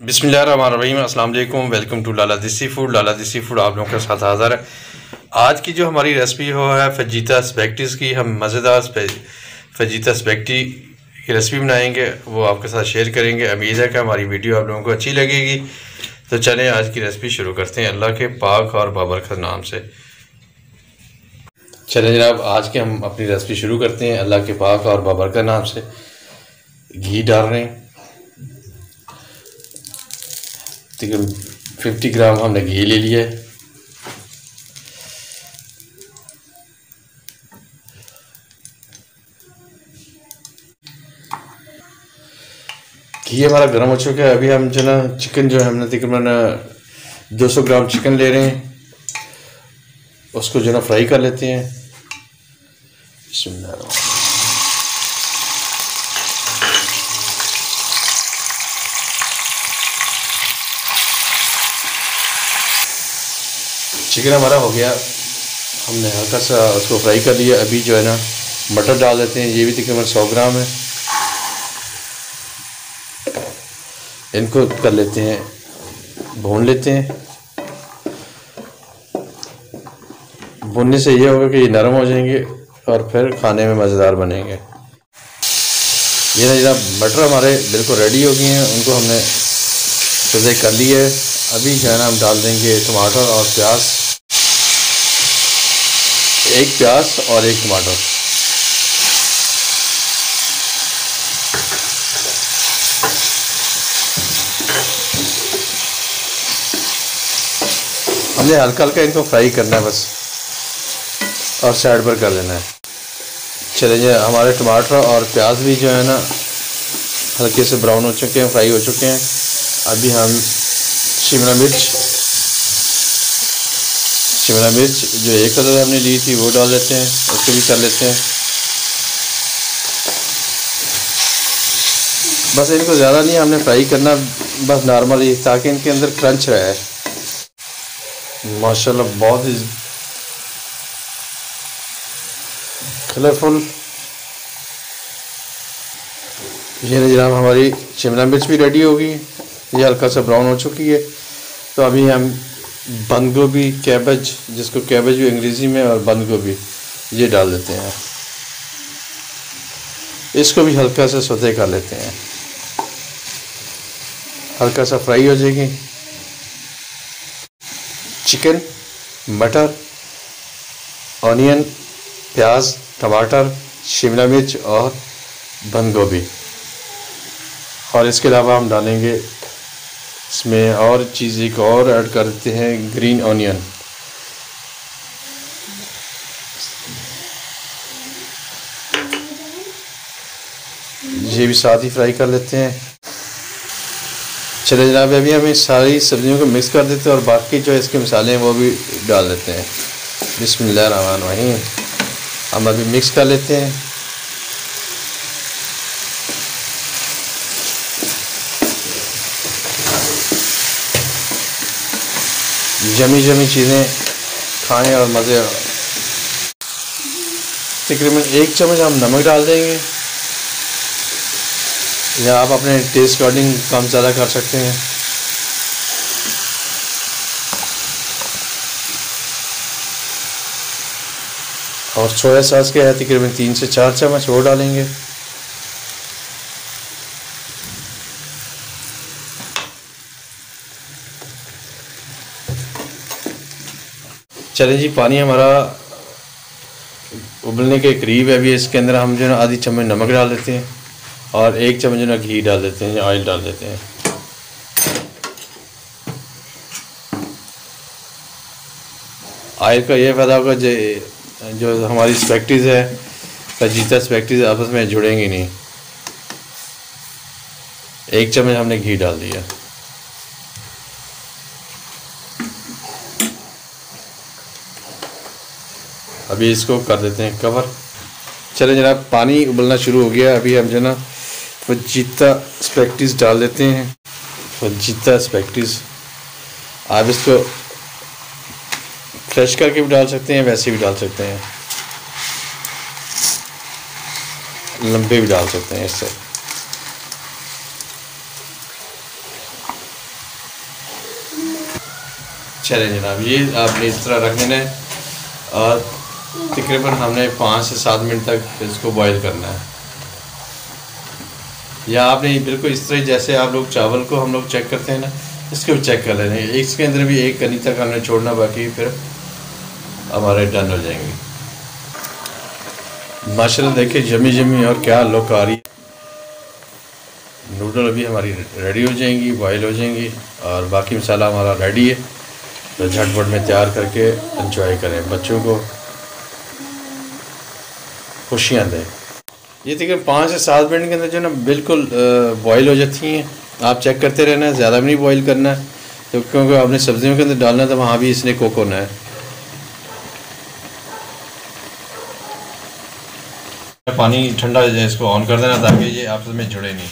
बिस्मिल्लाहिर्रहमानिर्रहीम, अस्सलाम वालेकुम। वेलकम टू लाला देसी फूड। लाला देसी फूड आप लोगों के साथ हाज़िर है। आज की जो हमारी रेसिपी हो है फजीता स्पैगेटीज़ की। हम मज़ेदार फजीता स्पैगेटी की रेसिपी बनाएंगे, वो आपके साथ शेयर करेंगे। उम्मीद है कि हमारी वीडियो आप लोगों को अच्छी लगेगी। तो चलें आज की रेसिपी शुरू करते हैं अल्लाह के पाक और बाबरकत नाम से। चलें जनाब, आज के हम अपनी रेसिपी शुरू करते हैं अल्लाह के पाक और बाबरकत नाम से। घी डाल रहे हैं, तकरीबन 50 ग्राम हमने घी ले लिया है। घी हमारा गर्म हो चुका है। अभी हम जो ना चिकन जो है हमने तकरीबन 200 ग्राम चिकन ले रहे हैं, उसको जो ना फ्राई कर लेते हैं। चिकन हमारा हो गया, हमने हल्का सा उसको फ्राई कर लिया। अभी जो है ना मटर डाल देते हैं, ये भी तकरीबन 100 ग्राम है। इनको कर लेते हैं, भून लेते हैं। भूनने से ये होगा कि ये नरम हो जाएंगे और फिर खाने में मज़ेदार बनेंगे। ये ना जनाब मटर हमारे बिल्कुल रेडी हो गए हैं, उनको हमने सज़े कर लिया है। अभी जो है ना हम डाल देंगे टमाटर और प्याज, एक प्याज और एक टमाटर। हमने हल्का हल्का इनको फ्राई करना है बस, और साइड पर कर लेना है। चलिए, हमारे टमाटर और प्याज भी जो है ना हल्के से ब्राउन हो चुके हैं, फ्राई हो चुके हैं। अभी हम शिमला मिर्च जो एक कदर हमने ली थी वो डाल देते हैं, उसको भी कर लेते हैं। बस इनको ज़्यादा नहीं हमने फ्राई करना, बस नॉर्मली, ताकि इनके अंदर क्रंच रहे। माशाल्लाह बहुत ही कलरफुल। ये जनाब हमारी शिमला मिर्च भी रेडी होगी, ये हल्का सा ब्राउन हो चुकी है। तो अभी हम बंद गोभी, कैबेज, जिसको कैबेज भी अंग्रेज़ी में, और बंद गोभी, ये डाल देते हैं। इसको भी हल्का सा सौते कर लेते हैं, हल्का सा फ्राई हो जाएगी। चिकन, मटर, ऑनियन, प्याज, टमाटर, शिमला मिर्च और बंद गोभी, और इसके अलावा हम डालेंगे इसमें और चीज़ एक और ऐड कर देते हैं, ग्रीन ऑनियन। ये भी साथ ही फ्राई कर लेते हैं। चले जनाब, अभी हम इस सारी सब्जियों को मिक्स कर देते हैं और बाकी जो इसके मसाले हैं वो भी डाल देते हैं। बिस्मिल्लाहिर्रहमानिर्रहीम। हम अभी मिक्स कर लेते हैं। जमी जमी चीज़ें खाएं और मज़े। तकरीबन 1 चम्मच हम नमक डाल देंगे, या आप अपने टेस्ट अकॉर्डिंग कम ज़्यादा कर सकते हैं। और सोया सॉस के है तकरीबन 3 से 4 चम्मच, वो डालेंगे। चलिए जी, पानी हमारा उबलने के करीब है। अभी इसके अंदर हम जो है आधी चम्मच नमक डाल देते हैं और 1 चम्मच जो ना घी डाल देते हैं, ऑयल डाल देते हैं। ऑयल का ये फ़ायदा होगा जो हमारी स्पैगेटीज़ है, फजीता स्पैगेटीज़ आपस में जुड़ेंगी नहीं। 1 चम्मच हमने घी डाल दिया। अभी इसको कर देते हैं कवर। चले जनाब, पानी उबलना शुरू हो गया। अभी हम जो ना फजीता स्पैगेटीज़ डाल देते हैं। फजीता स्पैगेटीज़ आप इसको क्रश करके भी डाल सकते हैं, वैसे भी डाल सकते हैं, लंबे भी डाल सकते हैं। इससे चलें जनाब, ये आपने इस तरह रख देना है और तकरीबन हमने 5 से 7 मिनट तक इसको बॉईल करना है। या आपने बिल्कुल इस तरह जैसे आप लोग चावल को हम लोग चेक करते हैं ना, इसको भी चेक कर लेना है। इसके अंदर भी 1 कनी तक हमने छोड़ना, बाकी फिर हमारे डन हो जाएंगे। माशाल्लाह देखिए जमी जमी और क्या लुक आ रही है। नूडल अभी हमारी रेडी हो जाएंगी, बॉयल हो जाएंगी और बाकी मसाला हमारा रेडी है। तो झटपट में तैयार करके एंजॉय करें, बच्चों को खुशियाँ दें। ये देखिए 5 से 7 मिनट के अंदर जो ना बिल्कुल बॉयल हो जाती हैं। आप चेक करते रहना है, ज़्यादा भी नहीं बॉयल करना है, तो क्योंकि आपने सब्जियों के अंदर डालना है तो वहाँ भी इसने कुक होना है। पानी ठंडा हो जाए, इसको ऑन कर देना ताकि ये आपस में जुड़े नहीं।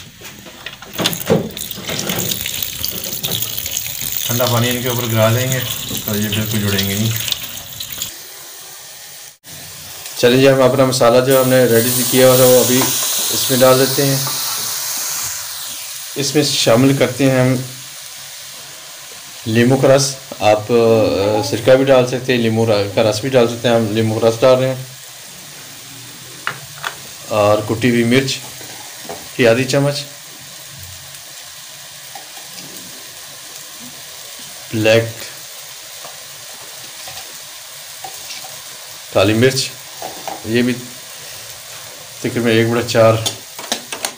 ठंडा पानी इनके ऊपर गिरा देंगे तो ये बिल्कुल जुड़ेंगे नहीं। चलिए हम अपना मसाला जो हमने रेडी किया हुआ था वो अभी इसमें डाल देते हैं। इसमें शामिल करते हैं हम नींबू का रस। आप सिरका भी डाल सकते हैं, नींबू का रस भी डाल सकते हैं। हम नींबू का रस डाल रहे हैं और कुटी हुई मिर्च की आधी चम्मच, ब्लैक काली मिर्च, ये भी तकरीबन 1/4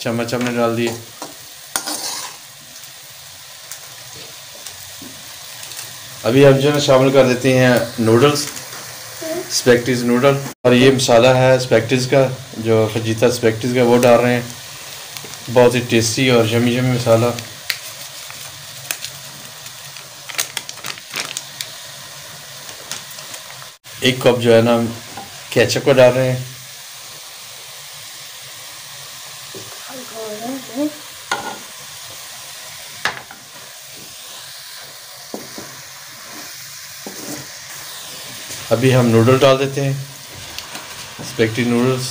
चम्मच हमने डाल दिए। अभी हम जो है शामिल कर देते हैं नूडल्स, स्पैगेटी नूडल। और ये मसाला है स्पैगेटी का, जो फजीता स्पैगेटी का, वो डाल रहे हैं। बहुत ही टेस्टी और यमी यमी मसाला। एक कप जो है ना केचप को डाल रहे हैं। अभी हम नूडल डाल देते हैं, spaghetti noodles,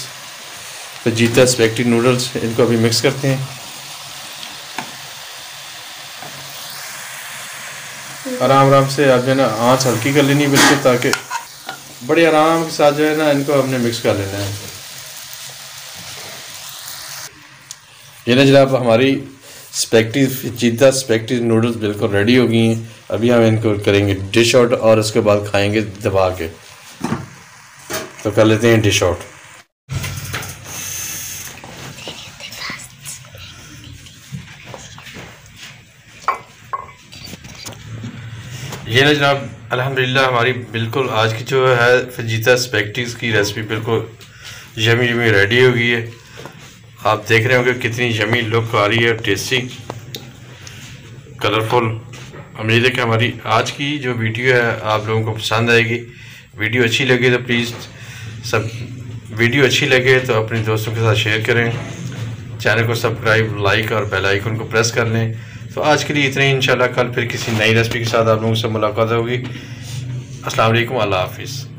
fajita spaghetti noodles. इनको अभी मिक्स करते हैं। आराम आराम से आप जो है ना आँच हल्की कर लेनी बिल्कुल, ताकि बड़े आराम के साथ जो है ना इनको हमने मिक्स कर लेना है। ये ना जनाब हमारी स्पैगेटी फजीता स्पैगेटी नूडल्स बिल्कुल रेडी हो गई हैं। अभी हम इनको करेंगे डिश आउट और उसके बाद खाएंगे दबा के। तो कर लेते हैं डिश आउट। ये ना जनाब अल्हम्दुलिल्लाह हमारी बिल्कुल आज की जो है फजीता स्पैगेटी की रेसिपी बिल्कुल यमी यमी रेडी हो गई है। आप देख रहे होंगे कितनी यमी लुक आ रही है, टेस्टी, कलरफुल। उम्मीद है कि हमारी आज की जो वीडियो है आप लोगों को पसंद आएगी। वीडियो अच्छी लगे तो प्लीज़ वीडियो अच्छी लगे तो अपने दोस्तों के साथ शेयर करें। चैनल को सब्सक्राइब, लाइक और बेल आइकन को प्रेस कर लें। तो आज के लिए इतने ही। इंशाल्लाह कल फिर किसी नई रेसिपी के साथ आप लोगों से मुलाकात होगी। अस्सलाम वालेकुम, अल्लाह हाफिज़।